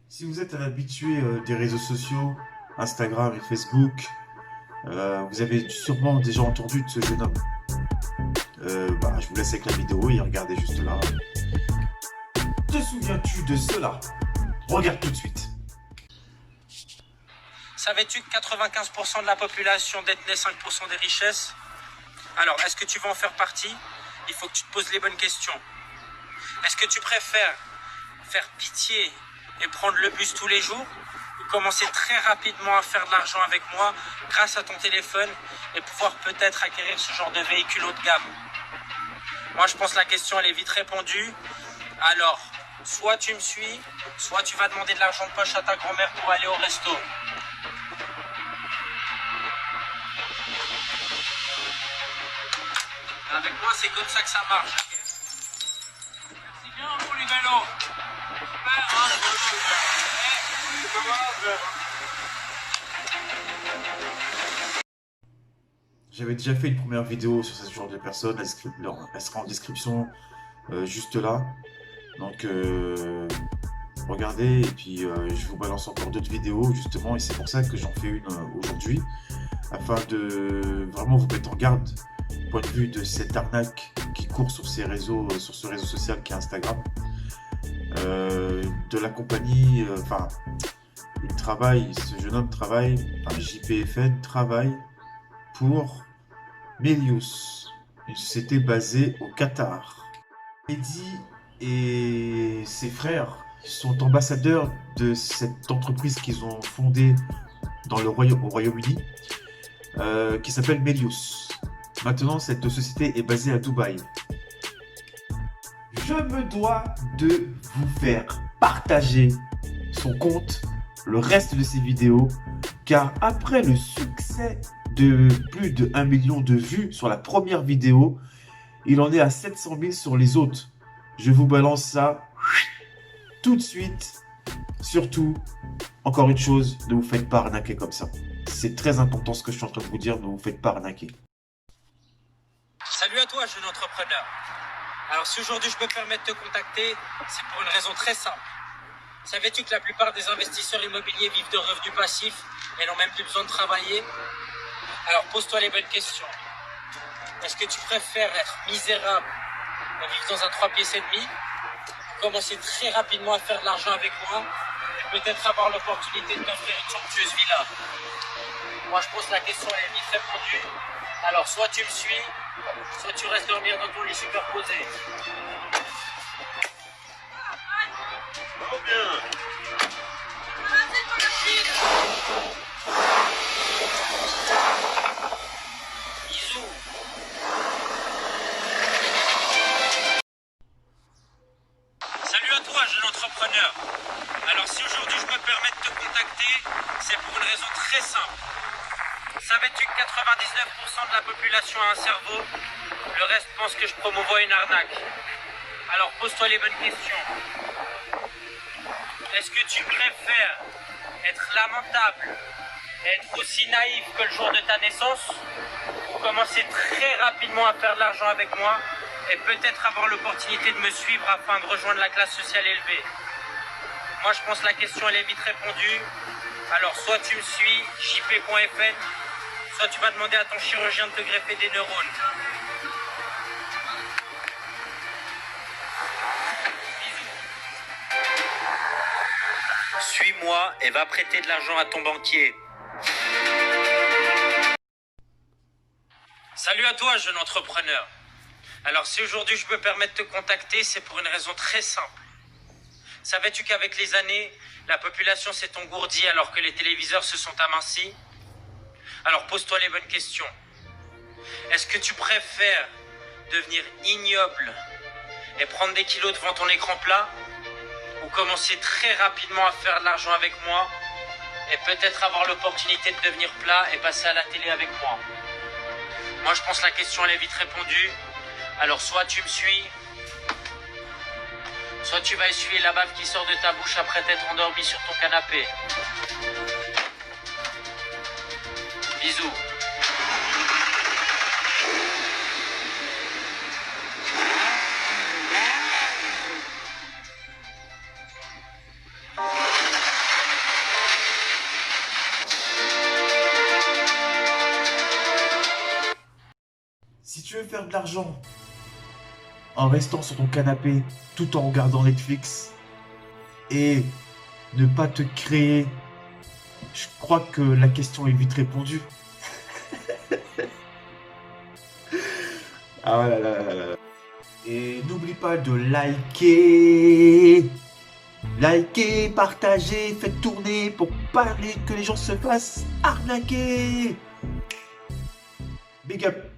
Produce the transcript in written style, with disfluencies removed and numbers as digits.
Si vous êtes un habitué des réseaux sociaux, Instagram et Facebook, vous avez sûrement déjà entendu de ce jeune homme. Je vous laisse avec la vidéo et regardez juste là. Te souviens-tu de cela? Regarde tout de suite. Savais-tu que 95% de la population détenait 5% des richesses? Alors, est-ce que tu veux en faire partie? Il faut que tu te poses les bonnes questions. Est-ce que tu préfères faire pitié et prendre le bus tous les jours, ou commencer très rapidement à faire de l'argent avec moi grâce à ton téléphone et pouvoir peut-être acquérir ce genre de véhicule haut de gamme? Moi, je pense que la question, elle est vite répondue. Alors, soit tu me suis, soit tu vas demander de l'argent de poche à ta grand-mère pour aller au resto. Avec moi, c'est comme ça que ça marche. Okay? Merci bien pour les vélos. Super, hein, J'avais déjà fait une première vidéo sur ce genre de personnes, elle sera en description juste là. Donc regardez et puis je vous balance encore d'autres vidéos justement et c'est pour ça que j'en fais une aujourd'hui afin de vraiment vous mettre en garde du point de vue de cette arnaque qui court sur ces réseaux, sur ce réseau social qui est Instagram. De la compagnie, il travaille, ce jeune homme travaille, JPFN travaille pour Melius, une société basée au Qatar. Mehdi et ses frères sont ambassadeurs de cette entreprise qu'ils ont fondée au Royaume-Uni, qui s'appelle Melius. Maintenant, cette société est basée à Dubaï. Je me dois de vous faire partager son compte, le reste de ses vidéos, car après le succès de plus de 1 million de vues sur la première vidéo, il en est à 700 000 sur les autres. Je vous balance ça tout de suite. Surtout, encore une chose, ne vous faites pas arnaquer comme ça. C'est très important ce que je suis en train de vous dire, ne vous faites pas arnaquer. Salut à toi, jeune entrepreneur. Alors si aujourd'hui je me permets de te contacter, c'est pour une raison très simple. Savais-tu que la plupart des investisseurs immobiliers vivent de revenus passifs et n'ont même plus besoin de travailler? Alors pose-toi les bonnes questions. Est-ce que tu préfères être misérable et vivre dans un 3 pièces et demi, ou commencer très rapidement à faire de l'argent avec moi et peut-être avoir l'opportunité de t'offrir une somptueuse villa? Moi je pose la question, elle est vite répondue. Alors soit tu me suis, soit tu restes dormir dans ton lit superposé. Oh bien. Bisous. Salut à toi, jeune entrepreneur. Alors si aujourd'hui je me permets de te contacter, c'est pour une raison très simple. Savais-tu que 99% de la population a un cerveau? Le reste pense que je promouvois une arnaque. Alors pose-toi les bonnes questions. Est-ce que tu préfères être lamentable et être aussi naïf que le jour de ta naissance, ou commencer très rapidement à faire de l'argent avec moi et peut-être avoir l'opportunité de me suivre afin de rejoindre la classe sociale élevée? Moi je pense que la question elle est vite répondue. Alors soit tu me suis, jp.fn, soit tu vas demander à ton chirurgien de te greffer des neurones. Suis-moi et va prêter de l'argent à ton banquier. Salut à toi, jeune entrepreneur. Alors si aujourd'hui je me permets de te contacter, c'est pour une raison très simple. Savais-tu qu'avec les années, la population s'est engourdie alors que les téléviseurs se sont amincis? Alors pose-toi les bonnes questions. Est-ce que tu préfères devenir ignoble et prendre des kilos devant ton écran plat, ou commencer très rapidement à faire de l'argent avec moi et peut-être avoir l'opportunité de devenir plat et passer à la télé avec moi? Moi je pense que la question elle est vite répondue. Alors soit tu me suis, soit tu vas essuyer la bave qui sort de ta bouche après t'être endormi sur ton canapé. Bisous. faire de l'argent en restant sur ton canapé tout en regardant Netflix et ne pas te créer? Je crois que la question est vite répondue. Ah là là là là. Et n'oublie pas de liker, partager, faites tourner pour pas que les gens se fassent arnaquer. Big up.